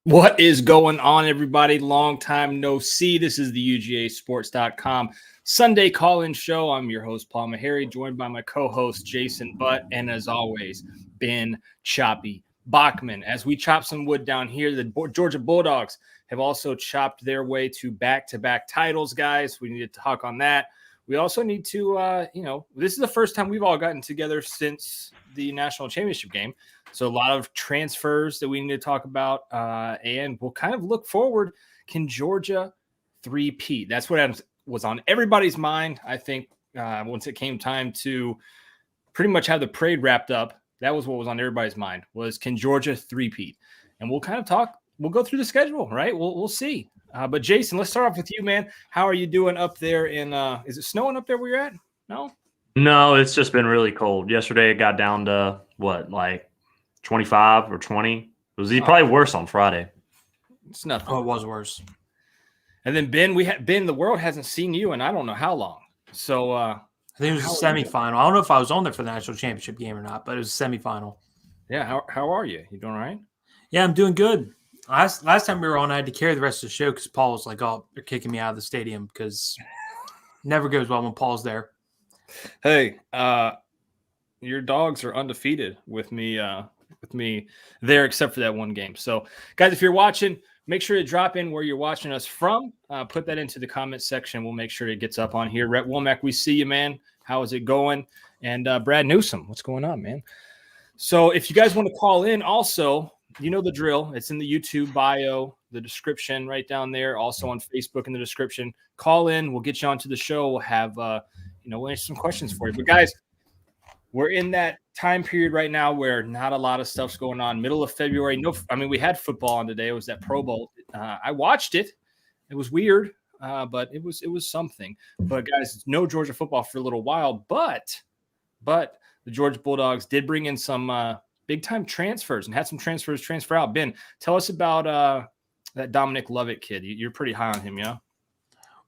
What is going on, everybody? Long time no see. This is the UGAsports.com Sunday call-in show. I'm your host, Paul Meharry, joined by my co-host, Jason Butt, and as always, Ben Choppy Bachman. As we chop some wood down here, the Georgia Bulldogs have also chopped their way to back-to-back titles, guys. We need to talk on that. We also need to, this is the first time we've all gotten together since the national championship game. So a lot of transfers that we need to talk about, and we'll kind of look forward. Can Georgia three-peat? That's what was on everybody's mind, I think, once it came time to pretty much have the parade wrapped up. That was what was on everybody's mind, was can Georgia three-peat? And we'll kind of talk. We'll go through the schedule, right? We'll see. But, Jason, let's start off with you, man. How are you doing up there in is it snowing up there where you're at? No, it's just been really cold. Yesterday it got down to, 25 or 20. It was probably worse on Friday. It's nothing. Oh, it was worse. And then Ben, the world hasn't seen you in I don't know how long. So I think it was a semifinal. I don't know if I was on there for the national championship game or not, but it was a semifinal. Yeah, how are you? You doing all right? Yeah, I'm doing good. Last time we were on, I had to carry the rest of the show because Paul was like, "Oh, they're kicking me out of the stadium," because it never goes well when Paul's there. Hey, your Dogs are undefeated with me there, except for that one game. So, guys, if you're watching, make sure to drop in where you're watching us from. Put that into the comment section. We'll make sure it gets up on here. Rhett Womack, we see you, man. How is it going? And Brad Newsom, what's going on, man? So, if you guys want to call in, also, you know the drill. It's in the YouTube bio, the description right down there. Also on Facebook in the description. Call in. We'll get you onto the show. We'll have we'll answer some questions for you. But guys, we're in that time period right now where not a lot of stuff's going on. Middle of February. We had football on today. It was that Pro Bowl. I watched it. It was weird, but it was something. But guys, no Georgia football for a little while. But the Georgia Bulldogs did bring in some big time transfers and had some transfers transfer out. Ben, tell us about that Dominic Lovett kid. You're pretty high on him, yeah?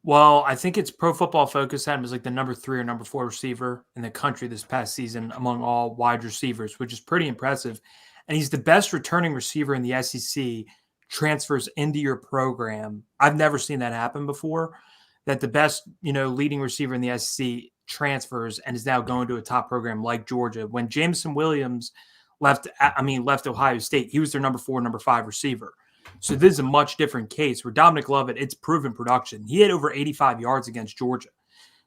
Well, I think it's Pro Football Focus had him as like the number 3 or number 4 receiver in the country this past season among all wide receivers, which is pretty impressive. And he's the best returning receiver in the SEC, transfers into your program. I've never seen that happen before, that the best, leading receiver in the SEC transfers and is now going to a top program like Georgia. When Jameson Williams left Ohio State, he was their number 4, number 5 receiver. So this is a much different case where Dominic Lovett, it's proven production. He had over 85 yards against Georgia.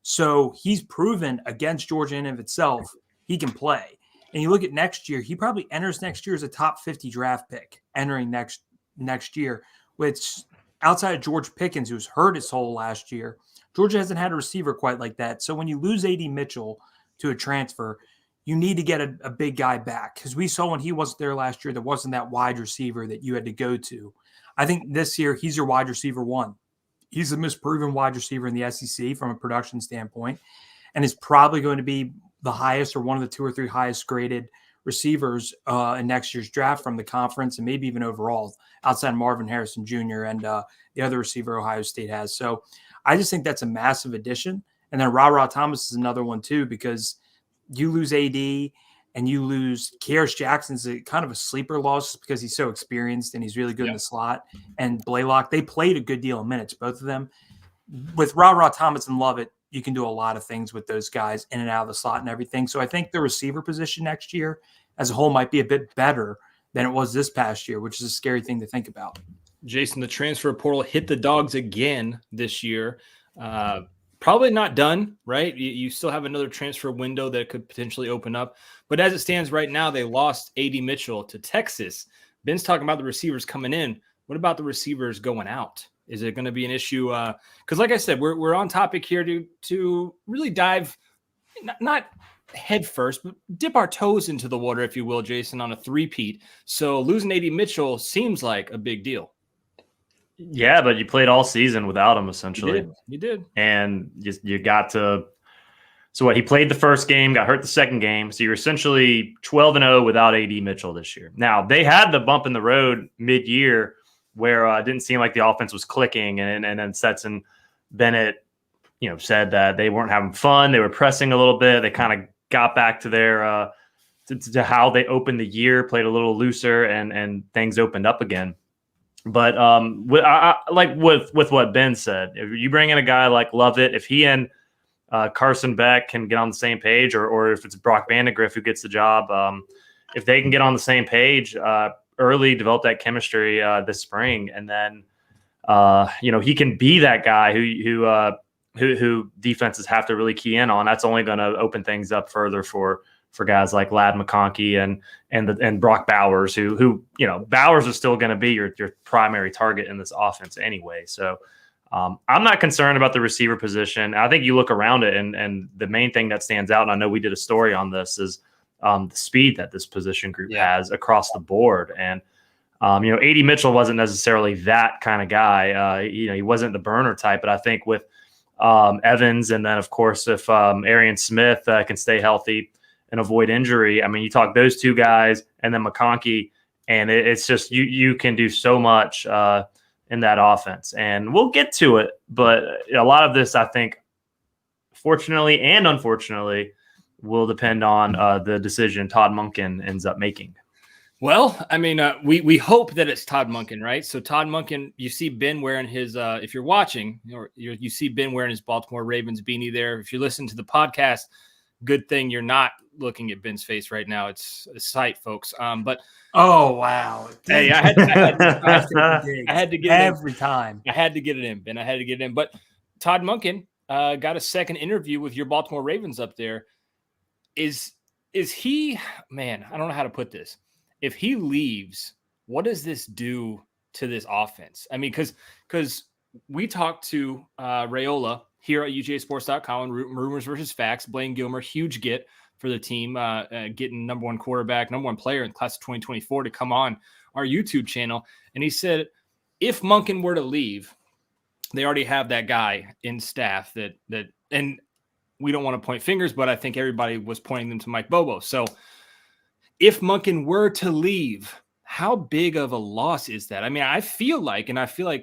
So he's proven against Georgia in and of itself, he can play. And you look at next year, he probably enters next year as a top 50 draft pick entering next year, which outside of George Pickens, who's hurt his whole last year, Georgia hasn't had a receiver quite like that. So when you lose A.D. Mitchell to a transfer, you need to get a big guy back, because we saw when he wasn't there last year, there wasn't that wide receiver that you had to go to. I think this year he's your wide receiver 1. He's the most proven wide receiver in the SEC from a production standpoint, and is probably going to be the highest or one of the 2 or 3 highest graded receivers in next year's draft from the conference, and maybe even overall, outside Marvin Harrison Jr. and the other receiver Ohio State has. So I just think that's a massive addition. And then Ra Thomas is another one too, because you lose AD and you lose Kearis Jackson's a kind of a sleeper loss because he's so experienced and he's really good in the slot. And Blaylock, they played a good deal of minutes, both of them. With Ra Thomas and Lovett, you can do a lot of things with those guys in and out of the slot and everything. So I think the receiver position next year as a whole might be a bit better than it was this past year, which is a scary thing to think about. Jason, the transfer portal hit the Dogs again this year. Probably not done, right? You still have another transfer window that could potentially open up. But as it stands right now, they lost A.D. Mitchell to Texas. Ben's talking about the receivers coming in. What about the receivers going out? Is it going to be an issue? Because like I said, we're on topic here to really dive, not head first, but dip our toes into the water, if you will, Jason, on a three-peat. So losing A.D. Mitchell seems like a big deal. Yeah, but you played all season without him, essentially. You did. And you got to – so what, he played the first game, got hurt the second game. So you're essentially 12-0 without A.D. Mitchell this year. Now, they had the bump in the road mid-year where it didn't seem like the offense was clicking. And then Stetson Bennett, said that they weren't having fun. They were pressing a little bit. They kind of got back to their to how they opened the year, played a little looser, and things opened up again. But like with what Ben said, if you bring in a guy like Lovett, if he and Carson Beck can get on the same page, or if it's Brock Vandegrift who gets the job, if they can get on the same page early, develop that chemistry this spring, and then he can be that guy who defenses have to really key in on. That's only going to open things up further for guys like Ladd McConkey and Brock Bowers, who Bowers is still going to be your primary target in this offense anyway. So I'm not concerned about the receiver position. I think you look around it, and the main thing that stands out, and I know we did a story on this, is the speed that this position group has across the board. And A.D. Mitchell wasn't necessarily that kind of guy. He wasn't the burner type, but I think with Evans, and then of course if Arian Smith can stay healthy and avoid injury, I mean, you talk those two guys and then McConkey, and it's just you can do so much in that offense. And we'll get to it, but a lot of this, I think, fortunately and unfortunately, will depend on the decision Todd Monken ends up making. Well, I mean, we hope that it's Todd Monken, right? So Todd Monken, you see Ben wearing his, if you're watching, or you see Ben wearing his Baltimore Ravens beanie there. If you listen to the podcast, good thing you're not looking at Ben's face right now. It's a sight, folks. But oh wow, hey, I had to get it every time. I had to get it in, Ben. I had to get it in. But Todd Monken got a second interview with your Baltimore Ravens up there. Is he, man, I don't know how to put this. If he leaves, what does this do to this offense? I mean, because we talked to Raiola here at UGAsports.com on Rumors versus Facts. Blaine Gilmer, huge get for the team, getting number one quarterback, number one player in class of 2024 to come on our YouTube channel. And he said, if Monken were to leave, they already have that guy in staff that and we don't want to point fingers, but I think everybody was pointing them to Mike Bobo. So if Monken were to leave, how big of a loss is that? I mean, I feel like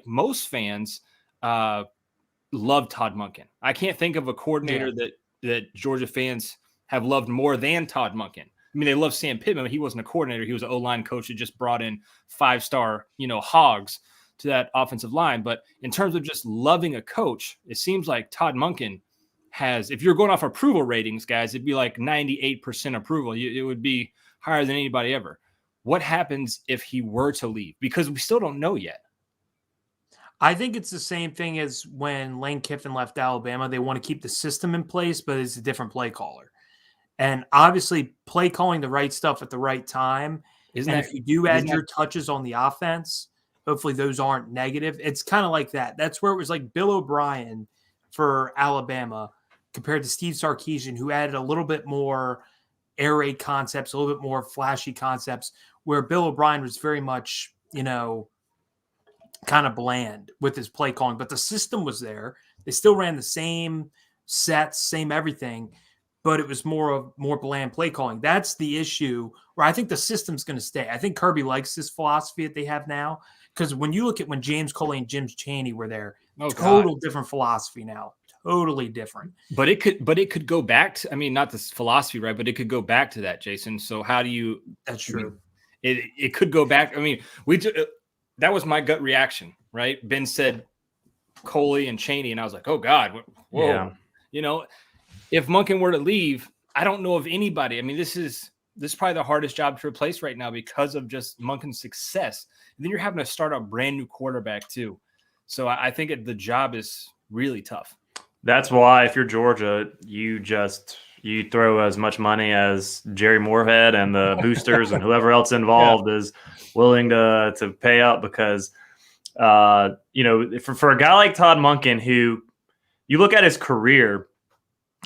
most fans love Todd Monken. I can't think of a coordinator that Georgia fans have loved more than Todd Monken. I mean, they love Sam Pittman, but he wasn't a coordinator. He was an O-line coach who just brought in 5-star, hogs to that offensive line. But in terms of just loving a coach, it seems like Todd Monken has, if you're going off approval ratings, guys, it'd be like 98% approval. It would be higher than anybody ever. What happens if he were to leave? Because we still don't know yet. I think it's the same thing as when Lane Kiffin left Alabama. They want to keep the system in place, but it's a different play caller. And obviously play calling the right stuff at the right time. If you do add your touches on the offense, hopefully those aren't negative. It's kind of like that. That's where it was like Bill O'Brien for Alabama compared to Steve Sarkisian, who added a little bit more air raid concepts, a little bit more flashy concepts, where Bill O'Brien was very much, kind of bland with his play calling, but the system was there. They still ran the same sets, same everything, but it was more bland play calling. That's the issue where I think the system's going to stay. I think Kirby likes this philosophy that they have now, because when you look at when James Coley and Jim Chaney were there, different philosophy now. Totally different. But it could go back to, I mean, not this philosophy, right? But it could go back to that, Jason. So how do you? That's true. It could go back. I mean, that was my gut reaction, right? Ben said Coley and Chaney, and I was like, oh God, whoa. Yeah. If Monken were to leave, I don't know of anybody. I mean, this is probably the hardest job to replace right now because of just Monken's success. And then you're having to start a brand new quarterback too. So I think the job is really tough. That's why if you're Georgia, you throw as much money as Jerry Moorhead and the boosters and whoever else involved is willing to pay up, because for a guy like Todd Monken, who you look at his career,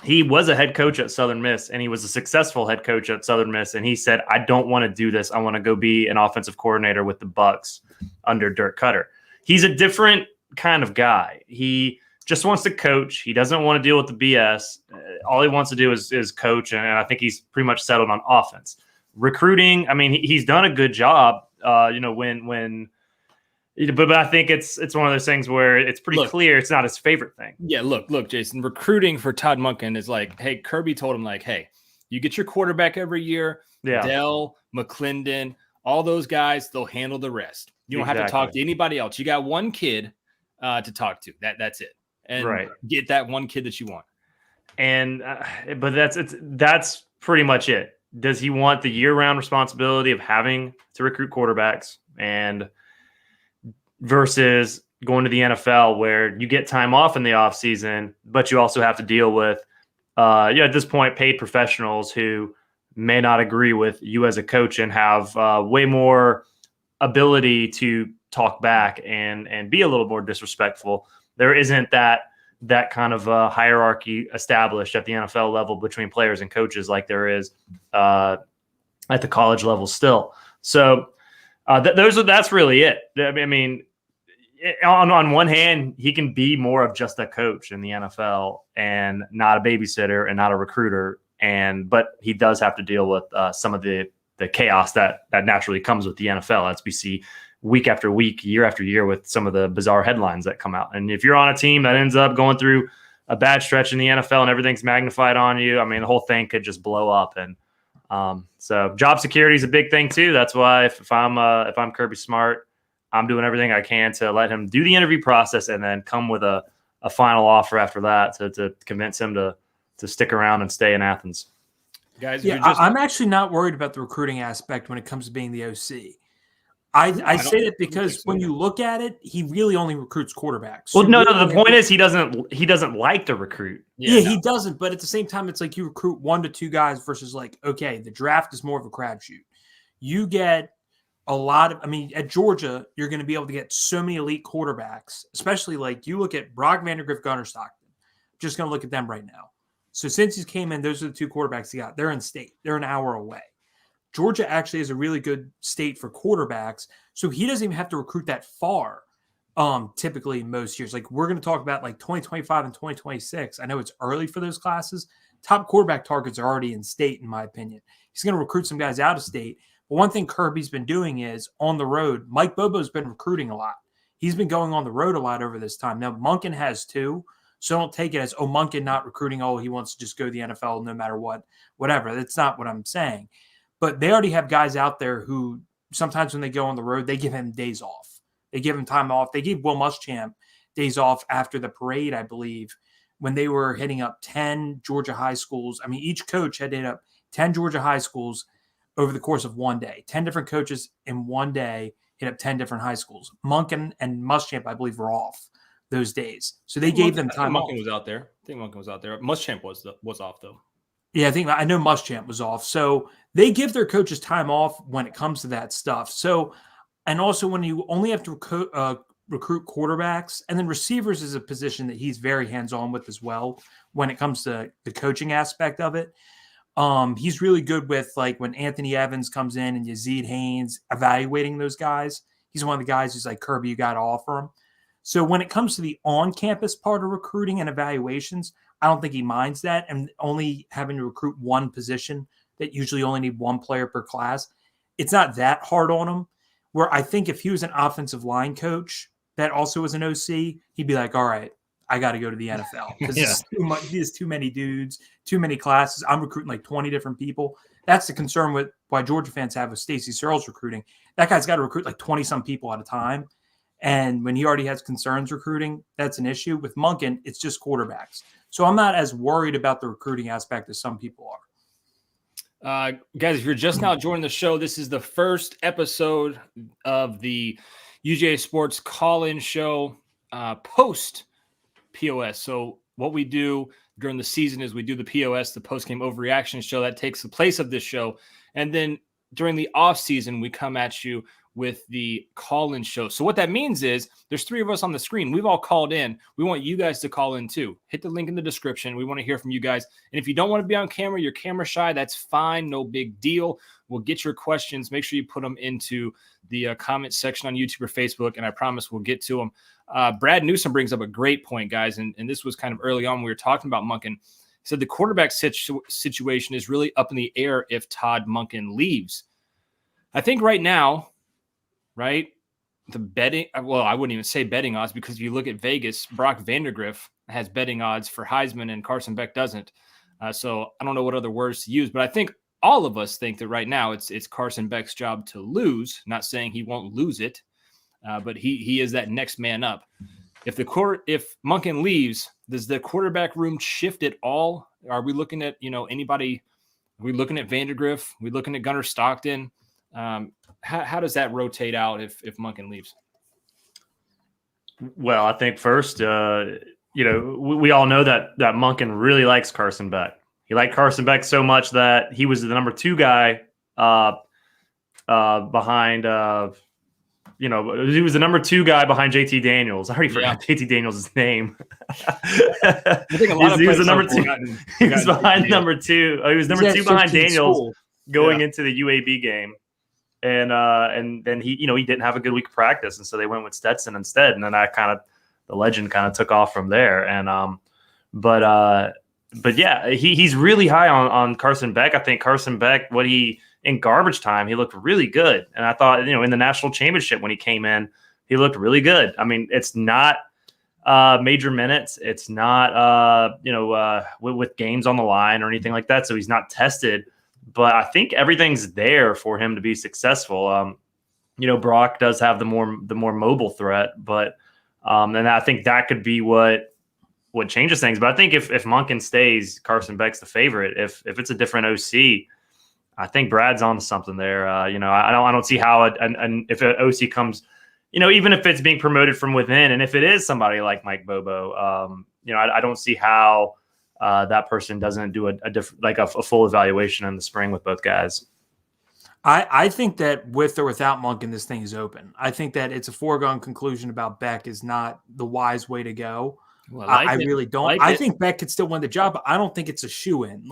he was a head coach at Southern Miss, and he was a successful head coach at Southern Miss, and he said, I don't want to do this. I want to go be an offensive coordinator with the Bucks under Dirk Cutter. He's a different kind of guy. He just wants to coach. He doesn't want to deal with the BS. All he wants to do is coach, and I think he's pretty much settled on offense. Recruiting, I mean, he's done a good job. When But I think it's one of those things where it's pretty clear it's not his favorite thing. Yeah, look, Jason, recruiting for Todd Monken is like, hey, Kirby told him like, hey, you get your quarterback every year. Yeah. Dell, McClendon, all those guys, they'll handle the rest. You don't have to talk to anybody else. You got one kid to talk to. That's it. And get that one kid that you want. And but that's pretty much it. Does he want the year-round responsibility of having to recruit quarterbacks and versus going to the NFL where you get time off in the offseason, but you also have to deal with at this point paid professionals who may not agree with you as a coach and have way more ability to talk back and be a little more disrespectful. There isn't that kind of hierarchy established at the NFL level between players and coaches like there is at the college level still. So that's really it. I mean, on one hand, he can be more of just a coach in the NFL and not a babysitter and not a recruiter. But he does have to deal with some of the chaos that naturally comes with the NFL, as we see week after week, year after year, with some of the bizarre headlines that come out. And if you're on a team that ends up going through a bad stretch in the NFL and everything's magnified on you, I mean, the whole thing could just blow up. And so job security is a big thing too. That's why if I'm Kirby Smart, I'm doing everything I can to let him do the interview process and then come with a final offer after that to convince him to stick around and stay in Athens. Guys, I'm actually not worried about the recruiting aspect when it comes to being the OC. I say that because when you look at it, he really only recruits quarterbacks. Well, no, the point is he doesn't like to recruit. He doesn't. But at the same time, it's like you recruit 1 to 2 guys versus like, okay, the draft is more of a crapshoot. You get a lot of, at Georgia, you're going to be able to get so many elite quarterbacks, especially like you look at Brock Vandergriff, Gunnar Stockton. Just going to look at them right now. So since he came in, those are the 2 quarterbacks he got. They're in state. They're an hour away. Georgia actually is a really good state for quarterbacks, so he doesn't even have to recruit that far. Typically, most years, like we're going to talk about, like 2025 and 2026. I know it's early for those classes. Top quarterback targets are already in state, in my opinion. He's going to recruit some guys out of state. But one thing Kirby's been doing is on the road. Mike Bobo's been recruiting a lot. He's been going on the road a lot over this time. Now Monken has too. So don't take it as, Monken not recruiting. He wants to just go to the NFL no matter what, whatever. That's not what I'm saying. But they already have guys out there who sometimes when they go on the road, they give him days off. They give him time off. They gave Will Muschamp days off after the parade, I believe, when they were hitting up 10 Georgia high schools. Each coach had to hit up 10 Georgia high schools over the course of one day. 10 different coaches in one day hit up 10 different high schools. Monken and Muschamp, I believe, were off those days. So they gave them time off. Monken was out there. I think Monken was out there. Muschamp was off, though. Yeah, I know Muschamp was off. So they give their coaches time off when it comes to that stuff. So, and also when you only have to recruit quarterbacks, and then receivers is a position that he's very hands-on with as well when it comes to the coaching aspect of it. He's really good with like when Anthony Evans comes in and Yazid Haynes evaluating those guys. He's one of the guys who's like, Kirby, you got to offer him. So when it comes to the on-campus part of recruiting and evaluations, I don't think he minds that. And only having to recruit one position that usually only need one player per class, it's not that hard on him. Where I think if he was an offensive line coach that also was an OC, he'd be like, all right, I got to go to the NFL because there's too many dudes, too many classes. I'm recruiting like 20 different people. That's the concern with why Georgia fans have with Stacey Searles recruiting. That guy's got to recruit like 20-some people at a time. And when he already has concerns recruiting, that's an issue. With Monken, it's just quarterbacks. So I'm not as worried about the recruiting aspect as some people are. Guys, if you're just now joining the show, this is the first episode of the UGASports Call-in show post POS. So what we do during the season is we do the POS, the post-game overreaction show that takes the place of this show. And then during the off season, we come at you with the call-in show. So what that means is there's 3 of us on the screen. We've all called in. We want you guys to call in too. Hit the link in the description. We want to hear from you guys. And if you don't want to be on camera, you're camera shy, that's fine. No big deal. We'll get your questions. Make sure you put them into the comment section on YouTube or Facebook, and I promise we'll get to them. Brad Newsom brings up a great point, guys, and this was kind of early on. We were talking about Monken. He said the quarterback situation is really up in the air if Todd Monken leaves. I think right now, right, the betting. Well, I wouldn't even say betting odds, because if you look at Vegas, Brock Vandagriff has betting odds for Heisman and Carson Beck doesn't. So I don't know what other words to use, but I think all of us think that right now it's Carson Beck's job to lose. Not saying he won't lose it, but he is that next man up. If Monken leaves, does the quarterback room shift at all? Are we looking at anybody? Are we looking at Vandagriff? Are we looking at Gunnar Stockton? How does that rotate out if Monken leaves? Well, I think first, we all know that Monken really likes Carson Beck. He liked Carson Beck so much that he was the number 2 guy behind. He was the number 2 guy behind JT Daniels. I already forgot JT Daniels' name. I think a lot of he was the number 2. He was behind number 2. He was number 2 behind Daniels going into the UAB game. And then he didn't have a good week of practice, and so they went with Stetson instead. And then the legend kind of took off from there. And but yeah, he's really high on Carson Beck. I think Carson Beck, in garbage time, he looked really good. And I thought, in the national championship when he came in, he looked really good. I mean, it's not major minutes. It's not with games on the line or anything like that. So he's not tested. But I think everything's there for him to be successful. Brock does have the more mobile threat, but and I think that could be what changes things. But I think if Monken stays, Carson Beck's the favorite. If it's a different OC, I think Brad's on to something there. I don't see how if an OC comes, even if it's being promoted from within, and if it is somebody like Mike Bobo, I don't see how. That person doesn't do a full evaluation in the spring with both guys. I think that with or without Monken, this thing is open. I think that it's a foregone conclusion about Beck is not the wise way to go. Well, I really don't. I think Beck could still win the job, but I don't think it's a shoe-in.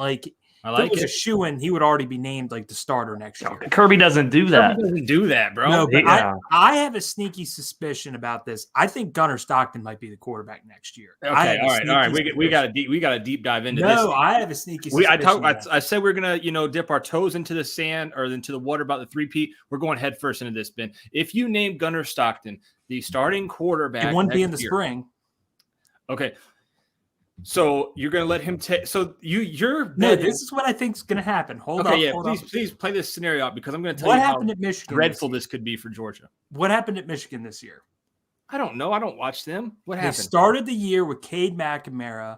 If it was a shoe-in, he would already be named the starter next year. Kirby doesn't do that. Kirby doesn't do that, bro. No, but I have a sneaky suspicion about this. I think Gunnar Stockton might be the quarterback next year. Okay, all right. We got to deep dive into this. No, I have a sneaky suspicion. I said we're gonna dip our toes into the sand or into the water about the three-peat. We're going head first into this, Ben. If you name Gunnar Stockton the starting quarterback, it wouldn't be in the spring. Okay. So you're going to let him take. So you're. No, this is what I think is going to happen. Hold on. Please play this scenario out, because I'm going to tell what you happened how at Michigan dreadful this could be for Georgia. What happened at Michigan this year? I don't know. I don't watch them. What happened? They started the year with Cade McNamara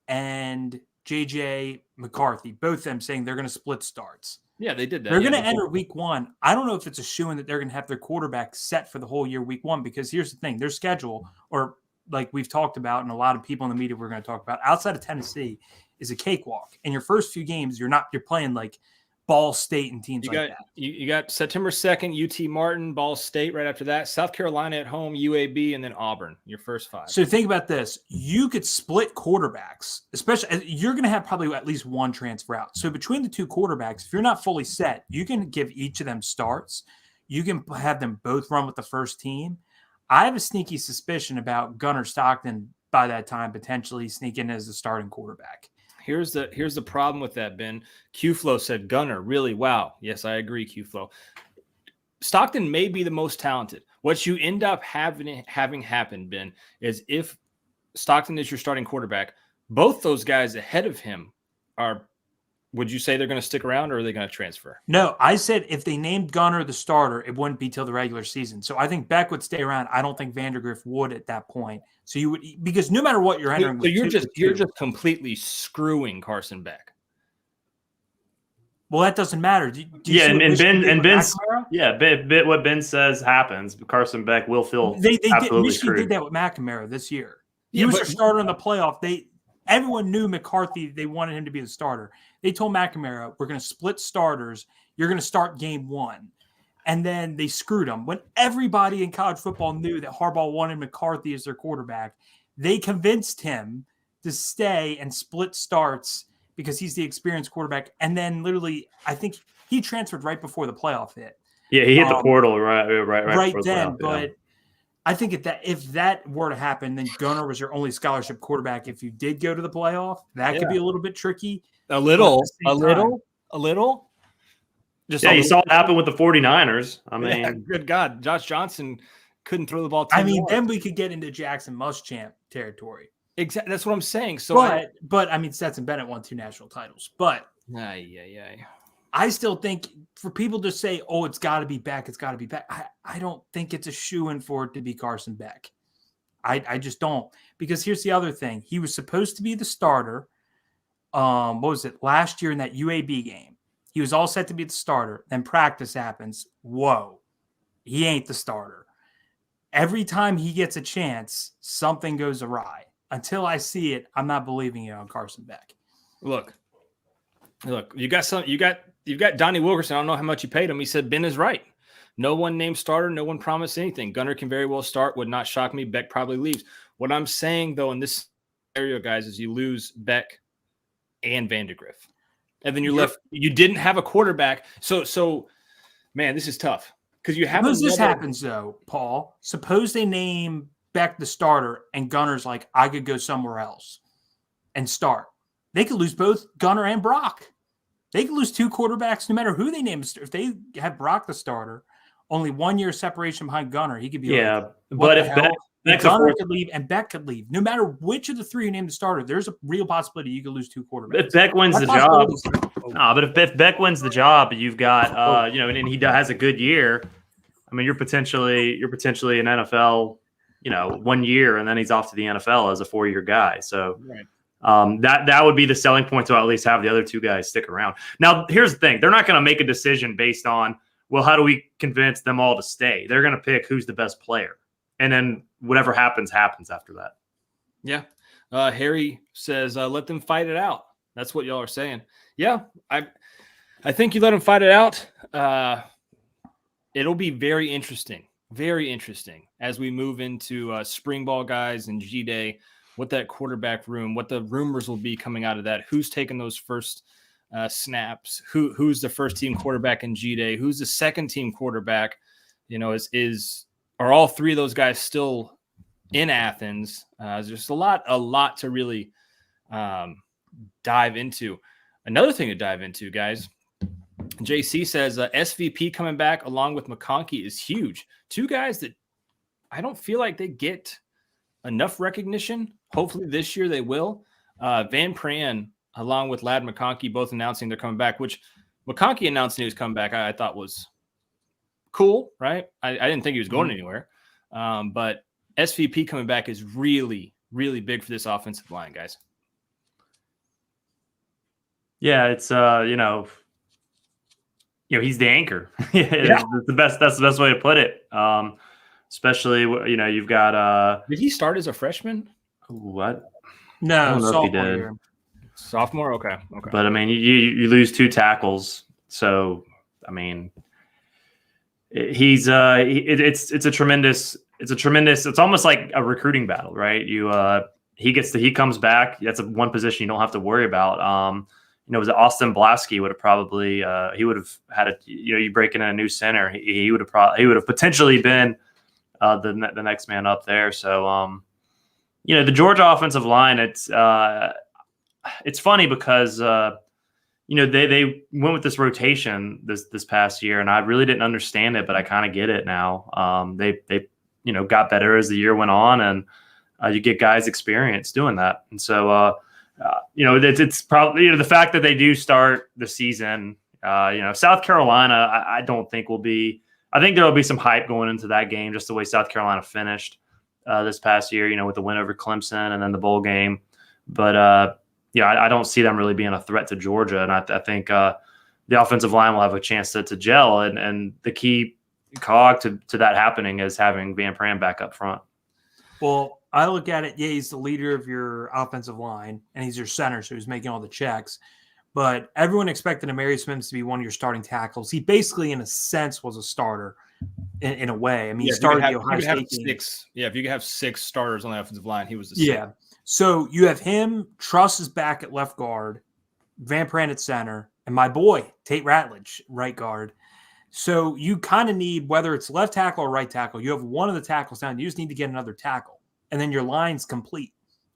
and JJ McCarthy, both of them saying they're going to split starts. Yeah, they did that. They're going to enter week 1. I don't know if it's a shoo-in that they're going to have their quarterback set for the whole year week 1, because here's the thing: their schedule, or like we've talked about, and a lot of people in the media we're going to talk about, outside of Tennessee, is a cakewalk. In your first few games, you're playing like Ball State and teams that. You got September 2nd, UT Martin, Ball State right after that, South Carolina at home, UAB, and then Auburn, your first 5. So think about this. You could split quarterbacks, especially you're going to have probably at least one transfer out. So between the 2 quarterbacks, if you're not fully set, you can give each of them starts. You can have them both run with the first team. I have a sneaky suspicion about Gunnar Stockton by that time potentially sneaking as the starting quarterback. Here's the problem with that, Ben. Q-Flow said Gunnar, really? Wow. Yes, I agree, Q-Flow. Stockton may be the most talented. What you end up having happen, Ben, is if Stockton is your starting quarterback, both those guys ahead of him are. Would you say they're going to stick around, or are they going to transfer? No, I said if they named Gunnar the starter, it wouldn't be till the regular season. So I think Beck would stay around. I don't think Vandagriff would at that point. So you would, because no matter what you're entering, so you're just completely screwing Carson Beck. Well, that doesn't matter. What Ben says happens. Carson Beck will feel Michigan did that with McNamara this year. He was their starter in the playoff. Everyone knew McCarthy. They wanted him to be the starter. They told McNamara, we're going to split starters. You're going to start game 1. And then they screwed him. When everybody in college football knew that Harbaugh wanted McCarthy as their quarterback, they convinced him to stay and split starts because he's the experienced quarterback. And then literally, I think he transferred right before the playoff hit. Yeah, he hit the portal right then. But I think if that were to happen, then Gunnar was your only scholarship quarterback. If you did go to the playoff, that could be a little bit tricky. A little. You saw it happen with the 49ers. I mean, good God, Josh Johnson couldn't throw the ball 10 yards. then we could get into Jackson Muschamp territory. Exactly. That's what I'm saying. So, but Stetson Bennett won 2 national titles. But I still think for people to say, "Oh, it's got to be Beck," I don't think it's a shoo-in for it to be Carson Beck. I just don't, because here's the other thing: he was supposed to be the starter. What was it last year in that UAB game? He was all set to be the starter. Then practice happens. Whoa, he ain't the starter. Every time he gets a chance, something goes awry. Until I see it, I'm not believing it on Carson Beck. Look, you got Donnie Wilkerson. I don't know how much you paid him. He said Ben is right. No one named starter. No one promised anything. Gunnar can very well start. Would not shock me. Beck probably leaves. What I'm saying, though, in this scenario, guys, is you lose Beck and Vandegrift. And then you didn't have a quarterback. So man, this is tough. Because you have this happens, though, Paul. Suppose they name Beck the starter and Gunner's like, I could go somewhere else and start. They could lose both Gunner and Brock. They could lose 2 quarterbacks no matter who they name. If they have Brock the starter, only 1 year separation behind Gunner, he could be but if Gunner could leave and Beck could leave. No matter which of the 3 you name the starter, there's a real possibility you could lose 2 quarterbacks. If Beck wins the job, but if Beck wins the job, you've got and he has a good year. I mean, you're potentially an NFL, 1 year, and then he's off to the NFL as a 4-year guy. So that would be the selling point to at least have the other 2 guys stick around. Now, here's the thing: they're not going to make a decision based on, well, how do we convince them all to stay? They're going to pick who's the best player, and then whatever happens after that. Yeah. Harry says, let them fight it out. That's what y'all are saying. Yeah, I think you let them fight it out. It'll be very interesting as we move into spring ball, guys, and G-Day, what that quarterback room, what the rumors will be coming out of that, who's taking those first snaps, who's the first team quarterback in G-Day, who's the second team quarterback, are all 3 of those guys still in Athens? There's a lot to really dive into. Another thing to dive into, guys, JC says SVP coming back along with McConkey is huge. 2 guys that I don't feel like they get enough recognition. Hopefully this year they will. Van Pran along with Ladd McConkey both announcing they're coming back, which McConkey announcing he was coming back I thought was cool, right? I didn't think he was going anywhere. But SVP coming back is really, really big for this offensive line, guys. Yeah, it's he's the anchor. That's the best way to put it. Especially you've got did he start as a freshman? What? No, I don't know if he did. Year. Sophomore, okay. But I mean, you lose 2 tackles, so I mean, it's a tremendous. It's almost like a recruiting battle, right? He comes back. That's one position you don't have to worry about. Was it Austin Blasky would have probably he would have had you break in a new center. He would have potentially been the next man up there. So the Georgia offensive line, it's funny because they went with this rotation this past year, and I really didn't understand it, but I kind of get it now. They got better as the year went on, and you get guys experience doing that, and so. It's probably the fact that they do start the season. South Carolina, I don't think will be. I think there will be some hype going into that game, just the way South Carolina finished this past year. With the win over Clemson and then the bowl game. But I don't see them really being a threat to Georgia, and I think the offensive line will have a chance to gel. And the key cog to that happening is having Van Pran back up front. Well, I look at it, he's the leader of your offensive line, and he's your center, so he's making all the checks. But everyone expected Amarius Mims to be one of your starting tackles. He basically, in a sense, was a starter in a way. I mean, he started the Ohio State game. If you could have 6 starters on the offensive line, he was the 6th. So you have him, Truss is back at left guard, Van Pran at center, and my boy, Tate Ratledge, right guard. So you kind of need, whether it's left tackle or right tackle, you have one of the tackles down. You just need to get another tackle. And then your line's complete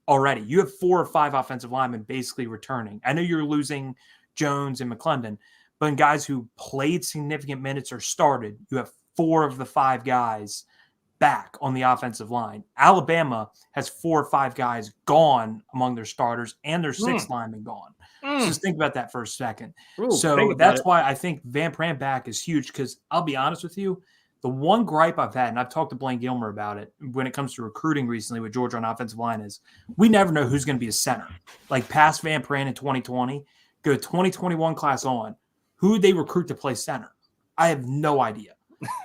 already. You have 4 or 5 offensive linemen basically returning. I know you're losing Jones and McClendon, but in guys who played significant minutes or started, you have 4 of the 5 guys back on the offensive line. Alabama has 4 or 5 guys gone among their starters and their 6 linemen gone. So just think about that for a second. So that's why I think Van Pran back is huge, because I'll be honest with you, the one gripe I've had, and I've talked to Blaine Gilmer about it when it comes to recruiting recently with Georgia on offensive line, is we never know who's going to be a center. Like past Van Pran in 2020, go 2021 class on, who would they recruit to play center? I have no idea.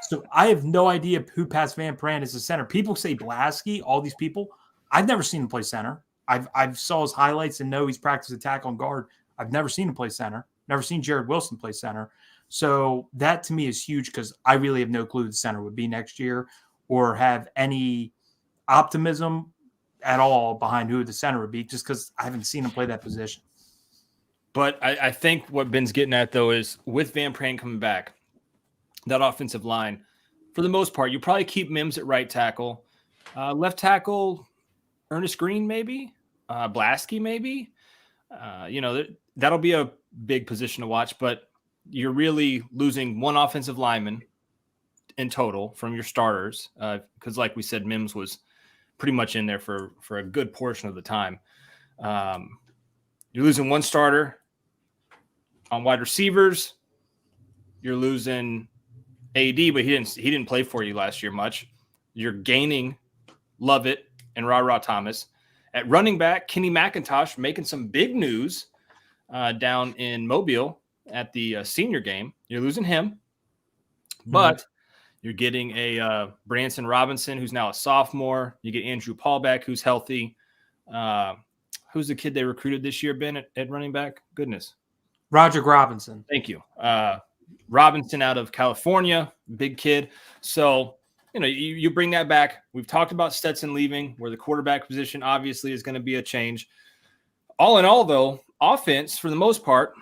So I have no idea who past Van Pran is a center. People say Blasky, all these people. I've never seen him play center. I've saw his highlights and know he's practiced attack on guard. I've never seen him play center. Never seen Jared Wilson play center. So that to me is huge, because I really have no clue who the center would be next year or have any optimism at all behind who the center would be, just because I haven't seen him play that position. But I think what Ben's getting at, though, is with Van Pran coming back, that offensive line, for the most part, you probably keep Mims at right tackle. Left tackle, Ernest Green maybe. Blasky maybe. That'll be a big position to watch, but you're really losing one offensive lineman in total from your starters, because like we said, Mims was pretty much in there for a good portion of the time. You're losing one starter on wide receivers. You're losing AD, but he didn't play for you last year much. You're gaining Lovett and Ra Thomas. At running back, Kenny McIntosh making some big news down in Mobile at the senior game. You're losing him, but you're getting a Branson Robinson, who's now a sophomore. You get Andrew Paul back, who's healthy. Who's the kid they recruited this year, Ben, at running back? Goodness. Roger Robinson. Thank you. Robinson out of California, big kid. So, you bring that back. We've talked about Stetson leaving, where the quarterback position obviously is going to be a change. All in all, though, offense, for the most part,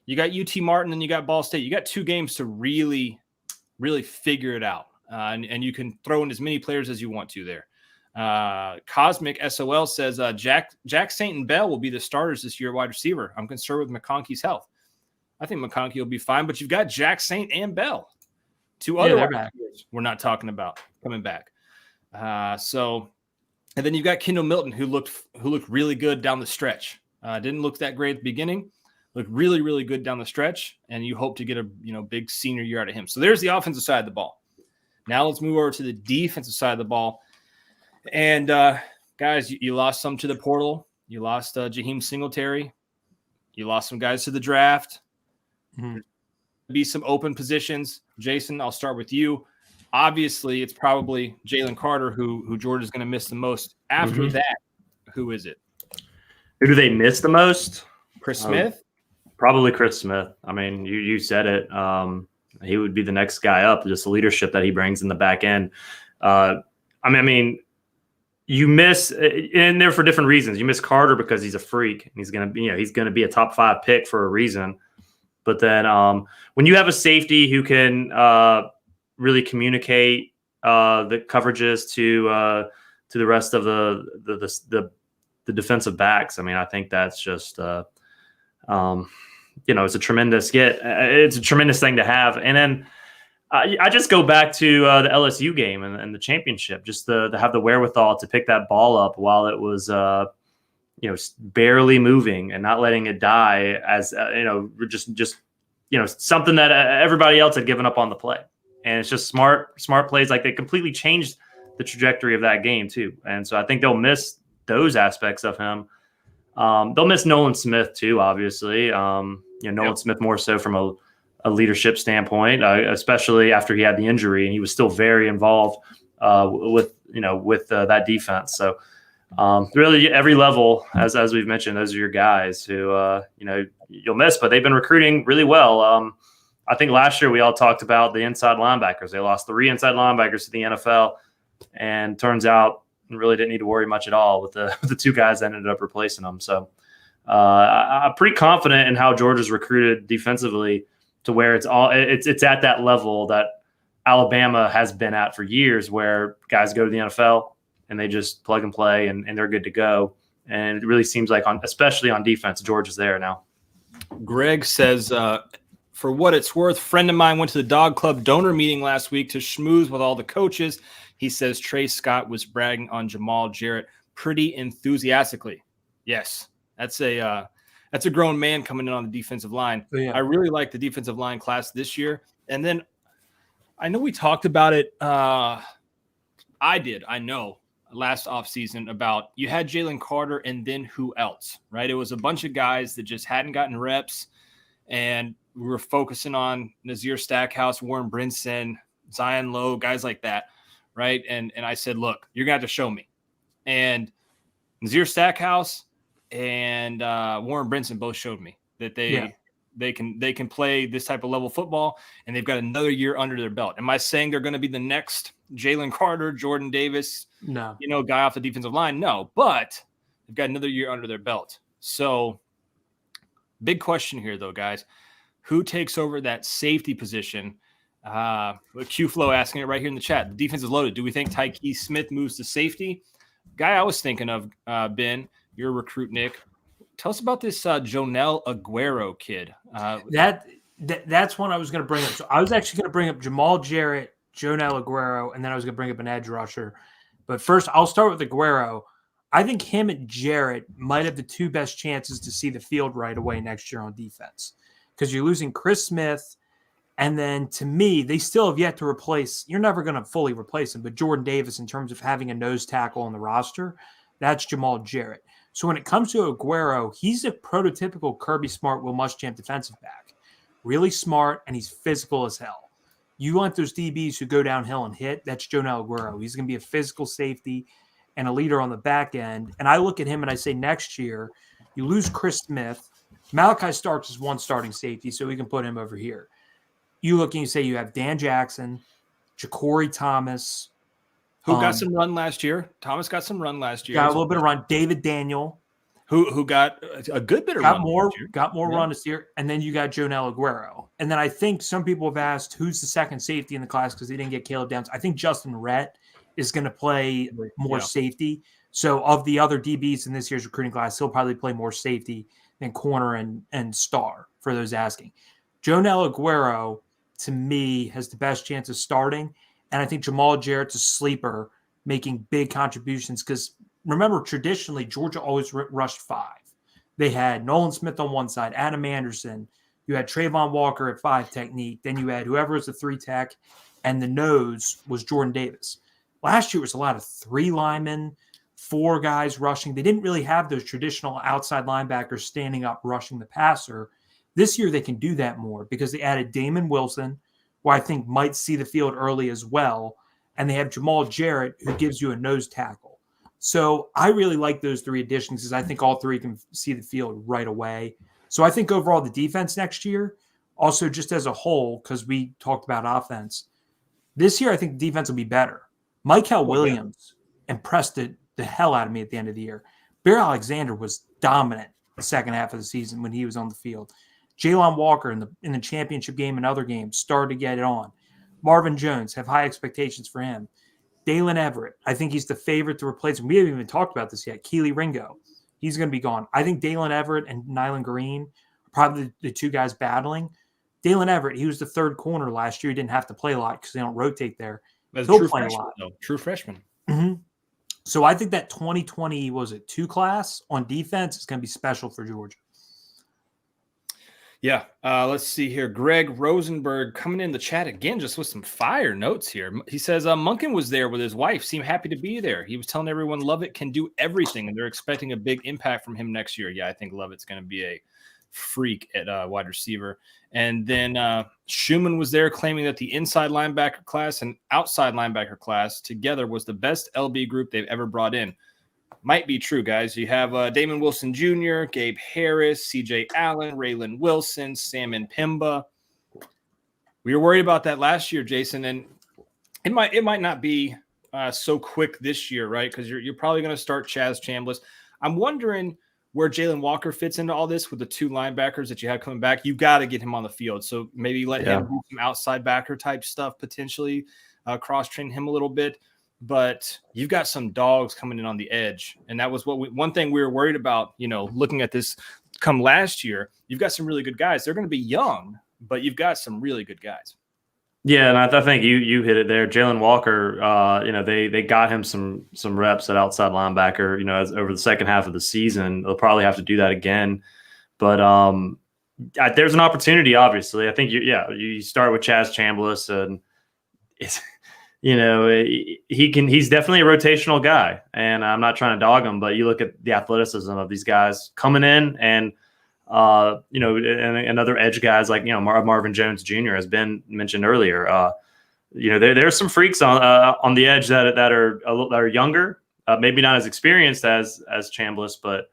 you got UT Martin and you got Ball State. You got 2 games to really, really figure it out. And you can throw in as many players as you want to there. Cosmic SOL says Jack Saint and Bell will be the starters this year, wide receiver. I'm concerned with McConkey's health. I think McConkey will be fine, but you've got Jack Saint and Bell. 2 other receivers we're not talking about coming back. And then you've got Kendall Milton, who looked really good down the stretch. Didn't look that great at the beginning. Looked really, really good down the stretch, and you hope to get a big senior year out of him. So there's the offensive side of the ball. Now let's move over to the defensive side of the ball. And guys, you lost some to the portal. You lost Jaheim Singletary. You lost some guys to the draft. Mm-hmm. Be some open positions. Jason, I'll start with you. Obviously, it's probably Jalen Carter who Georgia's going to miss the most. After that, who is it? Who do they miss the most? Chris Smith? Probably Chris Smith. I mean, you said it. He would be the next guy up, just the leadership that he brings in the back end. You miss, and they're for different reasons. You miss Carter because he's a freak. And he's going to be a top 5 pick for a reason. But then when you have a safety who can really communicate the coverages to the rest of the defensive backs, I think that's just it's a tremendous get. It's a tremendous thing to have. And then I just go back to the LSU game and the championship, just to have the wherewithal to pick that ball up while it was barely moving and not letting it die as just something that everybody else had given up on the play. And it's just smart plays. Like, they completely changed the trajectory of that game too. And so I think they'll miss those aspects of him. They'll miss Nolan Smith too, obviously. Nolan Smith more so from a leadership standpoint, especially after he had the injury, and he was still very involved with that defense. So really every level, as we've mentioned, those are your guys who you'll miss, but they've been recruiting really well. I think last year we all talked about the inside linebackers. They lost 3 inside linebackers to the NFL, and turns out really didn't need to worry much at all with the 2 guys that ended up replacing them. So I'm pretty confident in how Georgia's recruited defensively, to where it's at that level that Alabama has been at for years, where guys go to the NFL and they just plug and play and they're good to go. And it really seems like, especially on defense, Georgia's there now. Greg says for what it's worth, friend of mine went to the Dog Club donor meeting last week to schmooze with all the coaches. He says Trey Scott was bragging on Jamal Jarrett pretty enthusiastically. Yes, that's a grown man coming in on the defensive line. Oh, yeah. I really like the defensive line class this year. And then I know we talked about it. I know last offseason about you had Jalen Carter and then who else, right? It was a bunch of guys that just hadn't gotten reps, and we were focusing on Nazir Stackhouse, Warren Brinson, Zion Lowe, guys like that, right? And I said, look, you're going to have to show me. And Nazir Stackhouse and Warren Brinson both showed me that they can play this type of level football, and they've got another year under their belt. Am I saying they're going to be the next Jalen Carter, Jordan Davis, No. Guy off the defensive line? No, but they've got another year under their belt. So big question here, though, guys. Who takes over that safety position? Q-Flow asking it right here in the chat. The defense is loaded. Do we think Tyke Smith moves to safety? Guy I was thinking of, Ben, your recruit, Nick. Tell us about this Jonel Aguero kid. That's one I was going to bring up. So I was actually going to bring up Jamal Jarrett, Jonel Aguero, and then I was going to bring up an edge rusher. But first, I'll start with Aguero. I think him and Jarrett might have the two best chances to see the field right away next year on defense, because you're losing Chris Smith. And then to me, they still have yet to replace – you're never going to fully replace him, but Jordan Davis in terms of having a nose tackle on the roster, that's Jamal Jarrett. So when it comes to Aguero, he's a prototypical Kirby Smart, Will Muschamp defensive back. Really smart, and he's physical as hell. You want those DBs who go downhill and hit, that's Jonel Aguero. He's going to be a physical safety and a leader on the back end. And I look at him and I say next year, you lose Chris Smith. Malachi Starks is one starting safety, so we can put him over here. You look and you say you have Dan Jackson, Ja'Cory Thomas. Who got some run last year. Thomas got some run last year. Got a little bit of run. David Daniel. Who got a good bit of run. Got more run this year. And then you got Jonel Aguero. And then I think some people have asked who's the second safety in the class because they didn't get Caleb Downs. I think Justin Rhett is going to play more safety. So of the other DBs in this year's recruiting class, he'll probably play more safety than corner and star for those asking. Jonel Aguero, to me, has the best chance of starting. And I think Jamal Jarrett's a sleeper, making big contributions because remember, traditionally, Georgia always rushed five. They had Nolan Smith on one side, Adam Anderson. You had Trayvon Walker at 5 technique. Then you had whoever was the 3 tech, and the nose was Jordan Davis. Last year, it was a lot of 3 linemen, 4 guys rushing. They didn't really have those traditional outside linebackers standing up, rushing the passer. This year, they can do that more because they added Damon Wilson, who I think might see the field early as well. And they have Jamal Jarrett, who gives you a nose tackle. So I really like those 3 additions because I think all 3 can see the field right away. So I think overall the defense next year, also just as a whole, because we talked about offense, this year I think the defense will be better. Michael Williams impressed the hell out of me at the end of the year. Bear Alexander was dominant the second half of the season when he was on the field. Jalen Walker in the championship game and other games started to get it on. Marvin Jones, have high expectations for him. Dalen Everett, I think he's the favorite to replace him. We haven't even talked about this yet. Keely Ringo, he's going to be gone. I think Dalen Everett and Nyland Green are probably the 2 guys battling. Dalen Everett, he was the 3rd corner last year. He didn't have to play a lot because they don't rotate there. He'll play a lot. True freshman. Mm-hmm. So I think that 2022 class on defense is going to be special for Georgia. Yeah, let's see here. Greg Rosenberg coming in the chat again, just with some fire notes here. He says, Monken was there with his wife, seemed happy to be there. He was telling everyone Lovett can do everything, and they're expecting a big impact from him next year. Yeah, I think Lovett's going to be a freak at wide receiver. And then Schumann was there claiming that the inside linebacker class and outside linebacker class together was the best LB group they've ever brought in. Might be true, guys. You have Damon Wilson Jr., Gabe Harris, CJ Allen, Raylan Wilson, Sam Pimba. We were worried about that last year, Jason, and it might not be so quick this year, right? Because you're probably going to start Chaz Chambliss. I'm wondering where Jalen Walker fits into all this with the 2 linebackers that you have coming back. You got to get him on the field, so maybe let him do some outside backer type stuff potentially, cross-train him a little bit. But you've got some dogs coming in on the edge. And that was one thing we were worried about, looking at this come last year. You've got some really good guys. They're going to be young, but you've got some really good guys. Yeah, and I think you hit it there. Jalen Walker, they got him some reps at outside linebacker, as over the second half of the season. They'll probably have to do that again. But there's an opportunity, obviously. I think you start with Chaz Chambliss, and it's he's definitely a rotational guy, and I'm not trying to dog him, but you look at the athleticism of these guys coming in, and and other edge guys like Marvin Jones Jr. has been mentioned earlier. There's some freaks on the edge that are younger, maybe not as experienced as Chambliss, but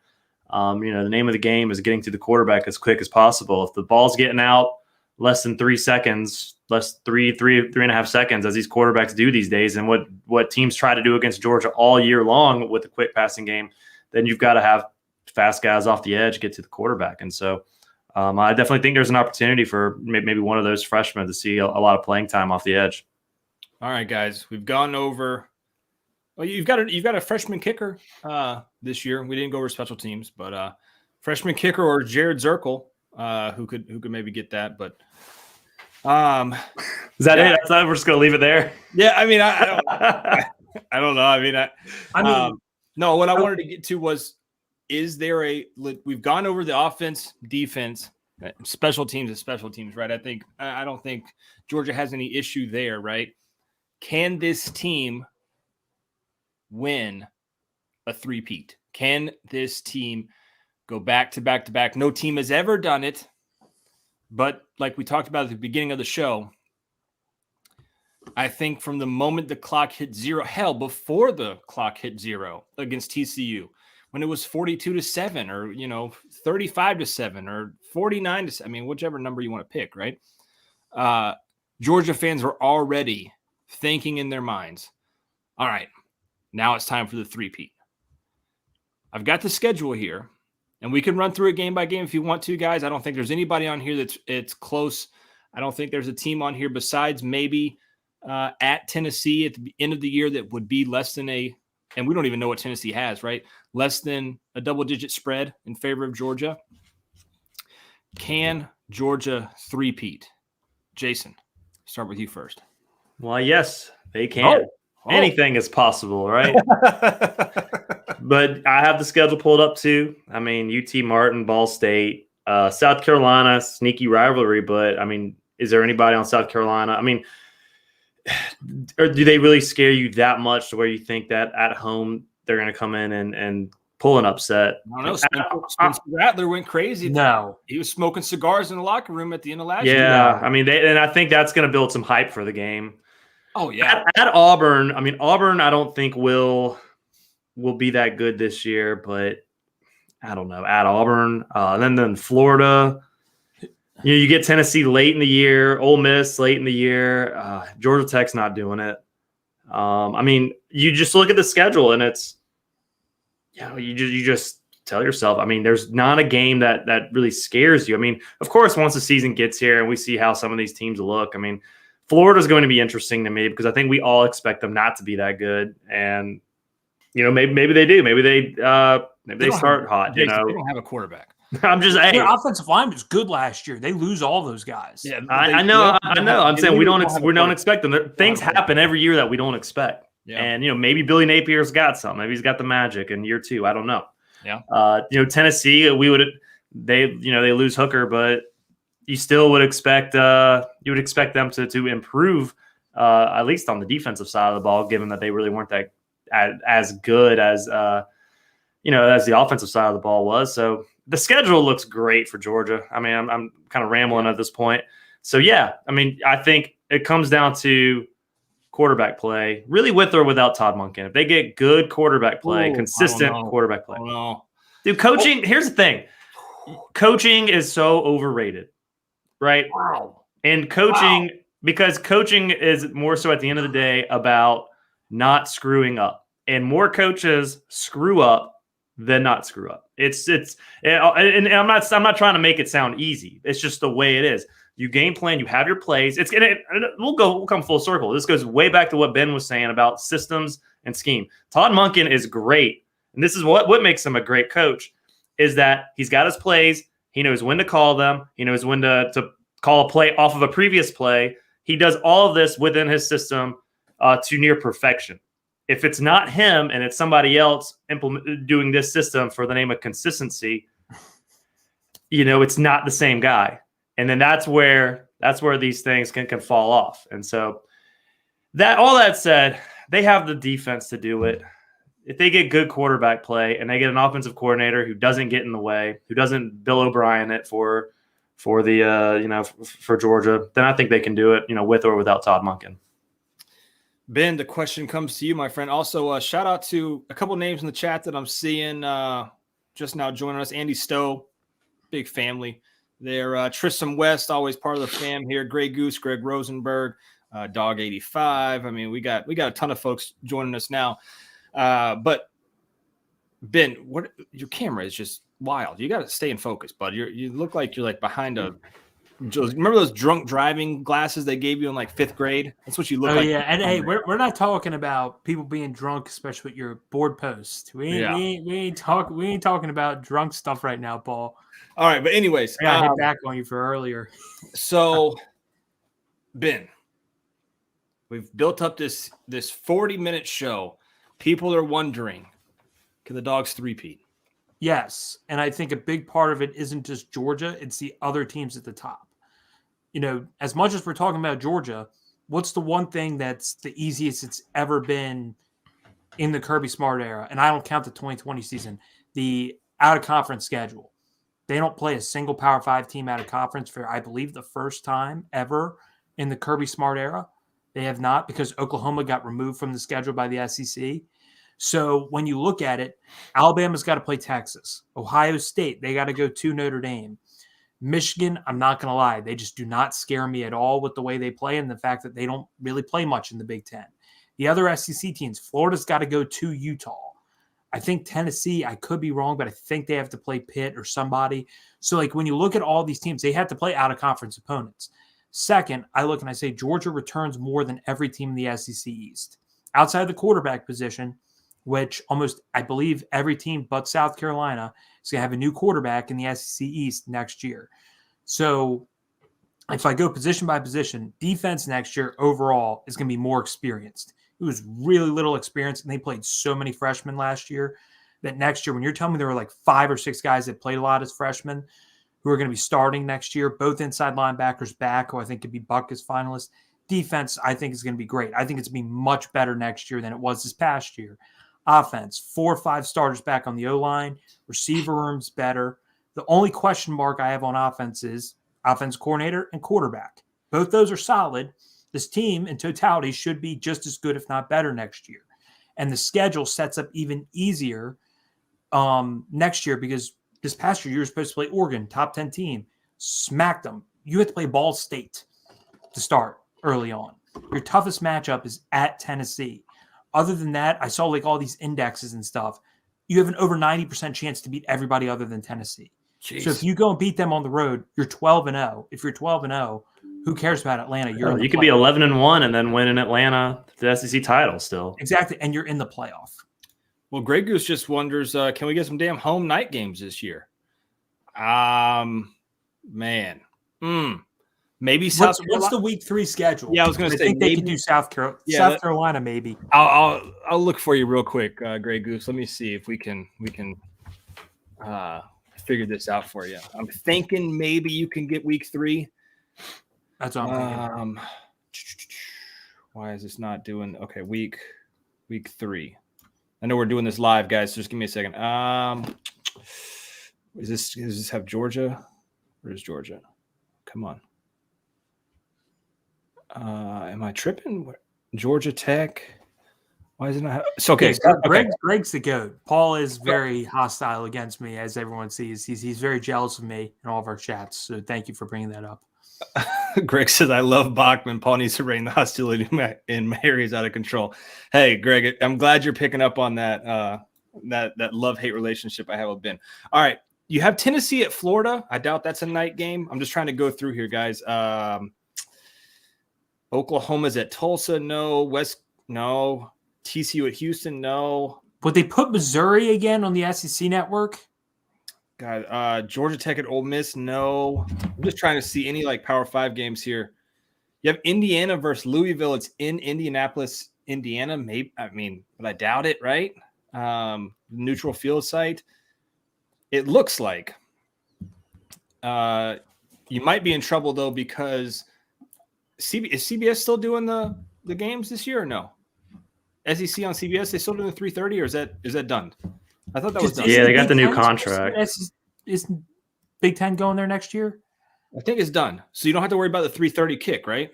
the name of the game is getting to the quarterback as quick as possible. If the ball's getting out less than 3 seconds, three and a half seconds, as these quarterbacks do these days, and what teams try to do against Georgia all year long with the quick passing game, then you've got to have fast guys off the edge get to the quarterback. And so I definitely think there's an opportunity for maybe one of those freshmen to see a lot of playing time off the edge. All right, guys, we've gone over. Well, you've got a freshman kicker this year. We didn't go over special teams, but freshman kicker or Jared Zirkle, who could maybe get that. But is that it? We're just gonna leave it there. Yeah, I mean, I don't know. I mean, no. What I wanted to get to was, is there we've gone over the offense, defense, special teams, right? I don't think Georgia has any issue there, right? Can this team win a three-peat? Can this team go back to back to back? No team has ever done it, but like we talked about at the beginning of the show, I think from the moment the clock hit zero, hell, before the clock hit zero against TCU, when it was 42-7 or 35-7 or 49-7, I mean, whichever number you want to pick, right? Georgia fans were already thinking in their minds, all right, now it's time for the three-peat. I've got the schedule here, and we can run through it game by game if you want to, guys. I don't think there's anybody on here it's close. I don't think there's a team on here besides maybe at Tennessee at the end of the year that would be less than and we don't even know what Tennessee has, right? Less than a double-digit spread in favor of Georgia. Can Georgia three-peat? Jason, start with you first. Well, yes, they can. Anything is possible, right? But I have the schedule pulled up too. I mean, UT Martin, Ball State, South Carolina, sneaky rivalry. But I mean, is there anybody on South Carolina? I mean, or do they really scare you that much to where you think that at home they're going to come in and pull an upset? I don't know. Spencer Rattler went crazy. No, he was smoking cigars in the locker room at the end of last year. Yeah, I mean, and I think that's going to build some hype for the game. Oh yeah, at Auburn. I mean, Auburn, I don't think will be that good this year, but I don't know. At Auburn, then Florida. You get Tennessee late in the year, Ole Miss late in the year. Georgia Tech's not doing it. I mean, you just look at the schedule, and it's you just tell yourself. I mean, there's not a game that really scares you. I mean, of course, once the season gets here and we see how some of these teams look, I mean, Florida's going to be interesting to me because I think we all expect them not to be that good, and maybe they do. Maybe they start hot. They don't have a quarterback. I'm just saying. Their offensive line was good last year. They lose all those guys. Yeah, I know. I'm saying we don't expect them. Things happen every year that we don't expect. Yeah. And maybe Billy Napier's got something. Maybe he's got the magic in year 2. I don't know. Yeah. Tennessee, they lose Hooker, but you still would expect them to improve at least on the defensive side of the ball, given that they really weren't that as good as as the offensive side of the ball was. So the schedule looks great for Georgia. I mean, I'm kind of rambling at this point. So yeah, I mean, I think it comes down to quarterback play, really with or without Todd Monken. If they get good quarterback play, consistent quarterback play. Dude, coaching, here's the thing. Coaching is so overrated, right? Wow. And coaching, because coaching is more so at the end of the day about not screwing up. And more coaches screw up than not screw up. And I'm not trying to make it sound easy. It's just the way it is. You game plan, you have your plays. We'll come full circle. This goes way back to what Ben was saying about systems and scheme. Todd Monken is great. And this is what makes him a great coach, is that he's got his plays. He knows when to call them. He knows when to call a play off of a previous play. He does all of this within his system to near perfection. If it's not him and it's somebody else doing this system for the name of consistency, it's not the same guy. And then that's where these things can fall off. And so all that said, they have the defense to do it. If they get good quarterback play and they get an offensive coordinator who doesn't get in the way, who doesn't Bill O'Brien it for Georgia, then I think they can do it, with or without Todd Monken. Ben, the question comes to you, my friend. Also, shout out to a couple names in the chat that I'm seeing just now joining us. Andy Stowe, big family. They're Tristan West, always part of the fam here. Grey Goose, Greg Rosenberg, Dog 85. I mean, we got a ton of folks joining us now. But Ben, your camera is just wild. You got to stay in focus, bud. You look like you're like behind a. Remember those drunk driving glasses they gave you in like 5th grade? That's what you look like. Oh yeah, and hey, we're not talking about people being drunk, especially with your board post. We ain't talking about drunk stuff right now, Paul. All right, but anyways, I hit back on you for earlier. So, Ben, we've built up this 40-minute show. People are wondering, can the Dogs three-peat? Yes, and I think a big part of it isn't just Georgia; it's the other teams at the top. As much as we're talking about Georgia, what's the one thing that's the easiest it's ever been in the Kirby Smart era? And I don't count the 2020 season, the out-of-conference schedule. They don't play a single Power 5 team out of conference for, I believe, the first time ever in the Kirby Smart era. They have not, because Oklahoma got removed from the schedule by the SEC. So when you look at it, Alabama's got to play Texas. Ohio State, they got to go to Notre Dame. Michigan, I'm not going to lie, they just do not scare me at all with the way they play and the fact that they don't really play much in the Big Ten. The other SEC teams, Florida's got to go to Utah. I think Tennessee, I could be wrong, but I think they have to play Pitt or somebody. So, when you look at all these teams, they have to play out-of-conference opponents. Second, I look and I say Georgia returns more than every team in the SEC East. Outside the quarterback position, which almost, I believe, every team but South Carolina is going to have a new quarterback in the SEC East next year. So if I go position by position, defense next year overall is going to be more experienced. It was really little experience, and they played so many freshmen last year that next year, when you're telling me there were like 5 or 6 guys that played a lot as freshmen who are going to be starting next year, both inside linebackers back, who I think could be Buckus finalists. Defense, I think, is going to be great. I think it's going to be much better next year than it was this past year. Offense, 4 or 5 starters back on the O-line. Receiver room's better. The only question mark I have on offense is offense coordinator and quarterback. Both those are solid. This team in totality should be just as good, if not better, next year. And the schedule sets up even easier next year, because this past year you were supposed to play Oregon, top 10 team, smacked them. You have to play Ball State to start early on. Your toughest matchup is at Tennessee. Other than that, I saw all these indexes and stuff. You have an over 90% chance to beat everybody other than Tennessee. Jeez. So if you go and beat them on the road, you're 12-0. If you're 12-0, who cares about Atlanta? You could be 11-1 and then win in Atlanta the SEC title still. Exactly, and you're in the playoff. Well, Grey Goose just wonders, can we get some damn home night games this year? Man. Maybe What's the week 3 schedule? Yeah, I was going to say I think they can do South Carolina, maybe. I'll look for you real quick, Grey Goose. Let me see if we can figure this out for you. I'm thinking maybe you can get week 3. That's what I'm thinking. Why is this not doing? Okay, week 3. I know we're doing this live, guys. So just give me a second. Does this have Georgia? Where's Georgia? Come on. Am I tripping? Georgia Tech. Why is it not? It's okay. Yeah, Greg's the GOAT. Paul is very hostile against me, as everyone sees. He's very jealous of me in all of our chats. So thank you for bringing that up. Greg says, I love Bachman. Paul needs to rein the hostility in Mary's out of control. Hey, Greg, I'm glad you're picking up on that that love-hate relationship I have with Ben. All right. You have Tennessee at Florida. I doubt that's a night game. I'm just trying to go through here, guys. Oklahoma's at Tulsa. No. No. TCU at Houston. No. Would they put Missouri again on the SEC network? God, Georgia Tech at Ole Miss. No, I'm just trying to see any like Power 5 games here. You have Indiana versus Louisville. It's in Indianapolis, Indiana. Maybe but I doubt it. Right? Neutral field site. It looks like. You might be in trouble though because is CBS still doing the games this year or no? SEC on CBS, they still doing the 3:30 or is that done? I thought that was done. Yeah, they got the new contract. Is Big Ten going there next year? I think it's done. So you don't have to worry about the 3:30 kick, right?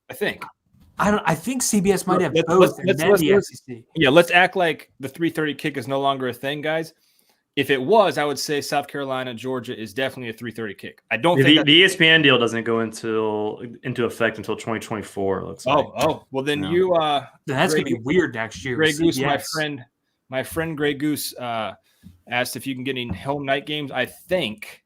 I think. I think CBS might have both and then the SEC. Yeah, let's act like the 3:30 kick is no longer a thing, guys. If it was, I would say South Carolina, Georgia is definitely a 3:30 kick. I don't think the ESPN deal doesn't go into effect until 2024. Looks like. Oh, well then that's gonna be weird next year. Grey Goose, my friend Grey Goose asked if you can get any home night games. I think.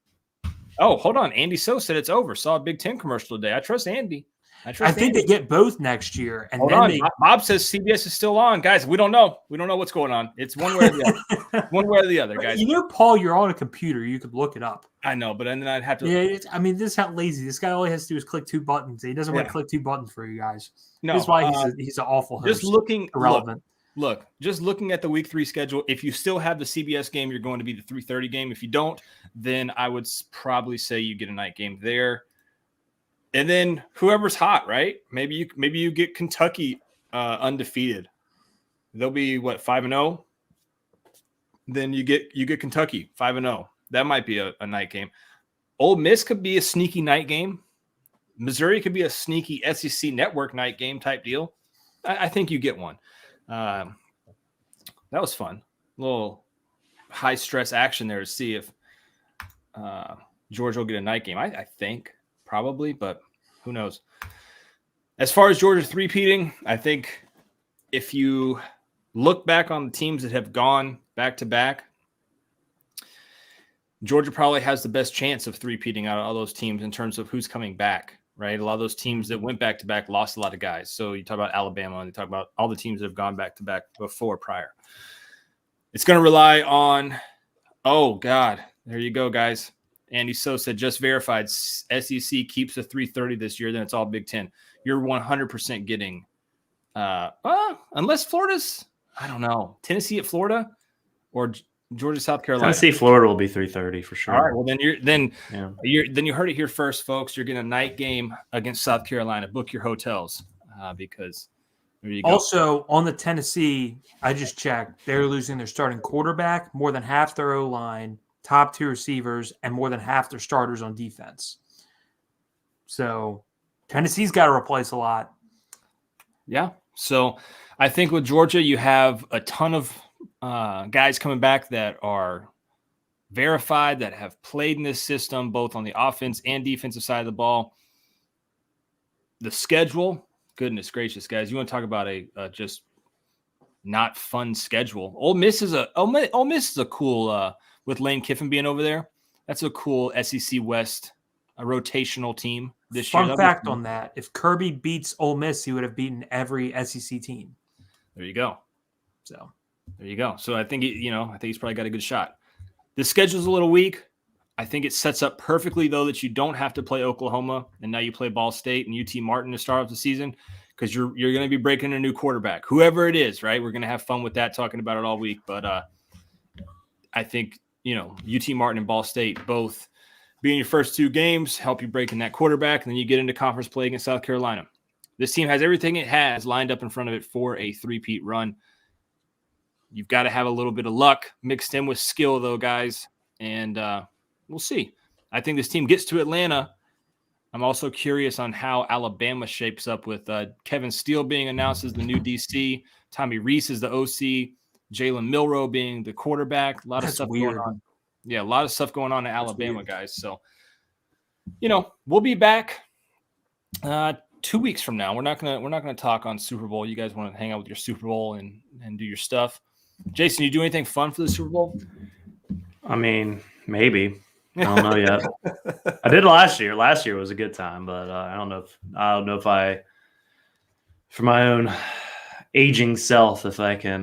Oh, hold on. Andy So said it's over. Saw a Big Ten commercial today. I trust Andy. I think they get both next year. And hold on. Bob says CBS is still on. Guys, we don't know. We don't know what's going on. It's one way or the other. One way or the other, guys. You know, Paul, you're on a computer. You could look it up. I know, but then I'd have to. Yeah, this is how lazy. This guy all he has to do is click two buttons. He doesn't want to click two buttons for you guys. No, that's why he's an awful host. Just looking irrelevant. Look, just looking at the week 3 schedule, if you still have the CBS game, you're going to be the 3:30 game. If you don't, then I would probably say you get a night game there. And then whoever's hot, right? Maybe you get Kentucky undefeated. They'll be 5-0. Then you get Kentucky 5-0. That might be a night game. Ole Miss could be a sneaky night game. Missouri could be a sneaky SEC network night game type deal. I think you get one. That was fun. A little high stress action there to see if Georgia will get a night game. I think. Probably, but who knows? As far as Georgia three-peating, I think if you look back on the teams that have gone back-to-back, Georgia probably has the best chance of three-peating out of all those teams in terms of who's coming back, right? A lot of those teams that went back-to-back lost a lot of guys. So you talk about Alabama, and you talk about all the teams that have gone back-to-back prior. It's going to rely on, oh, God, there you go, guys. Andy So said, just verified, SEC keeps a 3:30 this year, then it's all Big Ten. You're 100% getting, unless Florida's, I don't know, Tennessee at Florida or Georgia, South Carolina. Tennessee, Florida will be 3:30 for sure. All right, well then you heard it here first, folks. You're getting a night game against South Carolina. Book your hotels because there you go. Also on the Tennessee, I just checked. They're losing their starting quarterback, more than half their O-line, top 2 receivers, and more than half their starters on defense. So Tennessee's got to replace a lot. Yeah. So I think with Georgia, you have a ton of guys coming back that are verified, that have played in this system, both on the offense and defensive side of the ball. The schedule, goodness gracious, guys. You want to talk about a just not fun schedule. Ole Miss is a cool with Lane Kiffin being over there. That's a cool SEC West, a rotational team this year. Fun fact on that, if Kirby beats Ole Miss, he would have beaten every SEC team. There you go. So there you go. So I think he's probably got a good shot. The schedule's a little weak. I think it sets up perfectly, though, that you don't have to play Oklahoma, and now you play Ball State and UT Martin to start off the season because you're going to be breaking a new quarterback, whoever it is, right? We're going to have fun with that, talking about it all week. But I think, UT Martin and Ball State both being your first 2 games, help you break in that quarterback, and then you get into conference play against South Carolina. This team has everything it has lined up in front of it for a three-peat run. You've got to have a little bit of luck mixed in with skill, though, guys, and we'll see. I think this team gets to Atlanta. I'm also curious on how Alabama shapes up with Kevin Steele being announced as the new DC, Tommy Rees is the OC, Jalen Milroe being the quarterback. A lot of stuff going on. Yeah, a lot of stuff going on in Alabama, guys. So, we'll be back 2 weeks from now. We're not gonna talk on Super Bowl. You guys want to hang out with your Super Bowl and do your stuff. Jason, you do anything fun for the Super Bowl? I mean, maybe. I don't know yet. I did last year. Last year was a good time, but I don't know if I, for my own aging self, if I can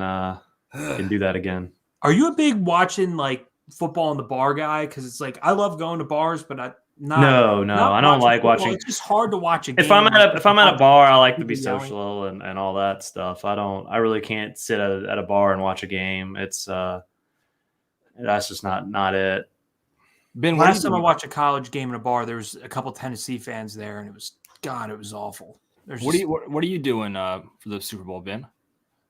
do that again. Are you a big watching like football in the bar guy because it's like I love going to bars, but I not No, I don't like football. watching. It's just hard to watch a game. If I'm at a bar, I like to be people yelling. social and all that stuff. I really can't sit at a bar and watch a game. It's that's just not it. Ben, Last time I watched a college game in a bar, there was a couple Tennessee fans there, and it was awful. What are you doing for the Super Bowl, Ben?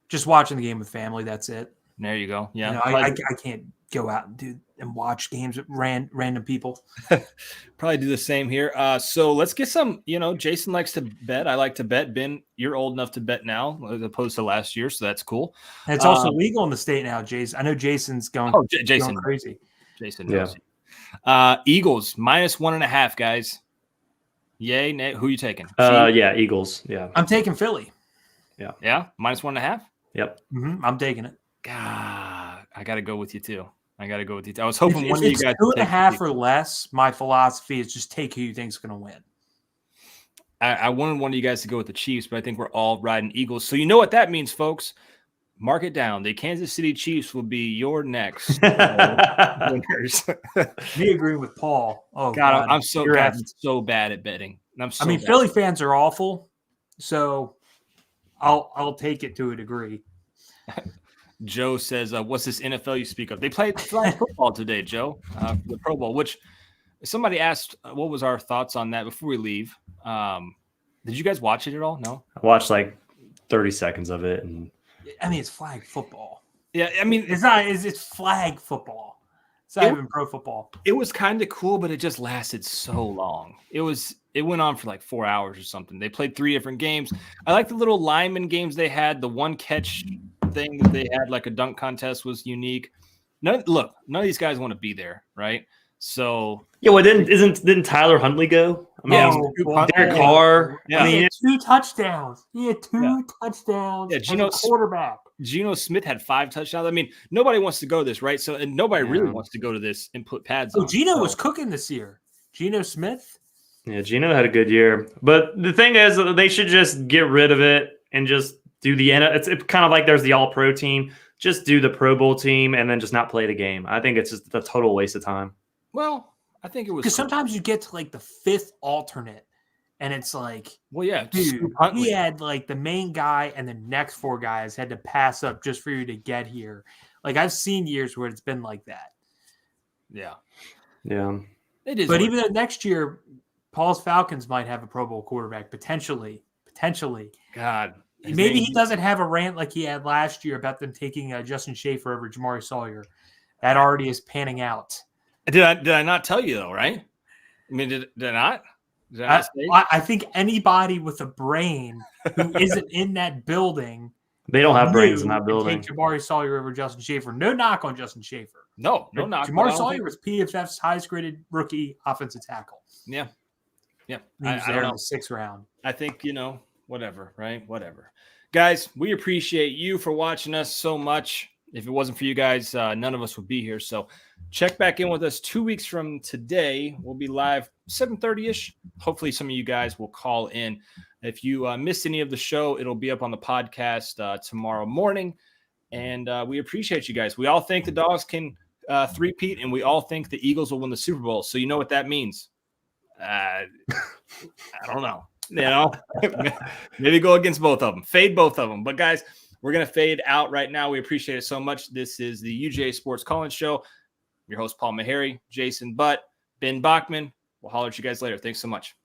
Just watching the game with family. That's it. There you go. Yeah, I can't go out and watch games with random people. Probably do the same here. So let's get some. Jason likes to bet. I like to bet. Ben, you're old enough to bet now, as opposed to last year, so that's cool. And it's also legal in the state now, Jason. I know Jason's going. Oh, Jason, going crazy. Jason knows. Yeah. Eagles -1.5, guys. Yay, nay. Who are you taking? Yeah, Eagles. Yeah, I'm taking Philly. Yeah, -1.5. Yep. I'm taking it. God, I got to go with you too. I was hoping one of you guys. 2.5 or less. My philosophy is just take who you think is going to win. I wanted one of you guys to go with the Chiefs, but I think we're all riding Eagles. So you know what that means, folks. Mark it down. The Kansas City Chiefs will be your next winners. Me agreeing with Paul. Oh God, I'm so bad at betting. Philly fans are awful, so I'll take it to a degree. Joe says, "What's this NFL you speak of?" They played flag football today, Joe, for the Pro Bowl. Which somebody asked, what was our thoughts on that before we leave? Did you guys watch it at all? No, I watched like 30 seconds of it, and it's flag football. Yeah, it's not. It's flag football. It's not even pro football. It was kind of cool, but it just lasted so long. It went on for like 4 hours or something. They played 3 different games. I like the little lineman games they had. The one catch thing that they had, like a dunk contest, was unique. None of these guys want to be there, right? So yeah, well, didn't Tyler Huntley go? I mean, Derek Carr. Yeah. He had 2 touchdowns. He had 2 touchdowns. Yeah, Geno quarterback. Geno Smith had 5 touchdowns. I mean, nobody wants to go this, right? So, and nobody really wants to go to this and put pads on. Geno was cooking this year. Geno Smith. Yeah, Geno had a good year. But the thing is, they should just get rid of it and just do the end. It's kind of like there's the All-Pro team. Just do the Pro Bowl team and then just not play the game. I think it's just a total waste of time. Well, I think it was because sometimes you get to like the 5th alternate, and it's like, well, yeah, dude, we had like the main guy and the next 4 guys had to pass up just for you to get here. Like I've seen years where it's been like that. Yeah, it is. But even though next year, Paul's Falcons might have a Pro Bowl quarterback potentially. God, maybe he doesn't have a rant like he had last year about them taking Justin Schaefer over Jamari Sawyer. That already is panning out. Did I not tell you though? Right? I mean, did I not? I think anybody with a brain who isn't in that building, they don't have brains in that building. Take Jamari Sawyer over Justin Schaefer. No knock on Justin Schaefer. No knock. Jamari Sawyer was PFF's highest graded rookie offensive tackle. Yeah. He was there in the 6th round. I think whatever, right? Whatever, guys. We appreciate you for watching us so much. If it wasn't for you guys, none of us would be here. So check back in with us 2 weeks from today. We'll be live 7:30-ish. Hopefully some of you guys will call in. If you missed any of the show, it'll be up on the podcast tomorrow morning. And we appreciate you guys. We all think the Dawgs can three-peat, and we all think the Eagles will win the Super Bowl. So you know what that means. I don't know. Maybe go against both of them. Fade both of them. But, guys, we're going to fade out right now. We appreciate it so much. This is the UGASports Call-in Show. Your host, Paul Meharry, Jason Butt, Ben Bachman. We'll holler at you guys later. Thanks so much.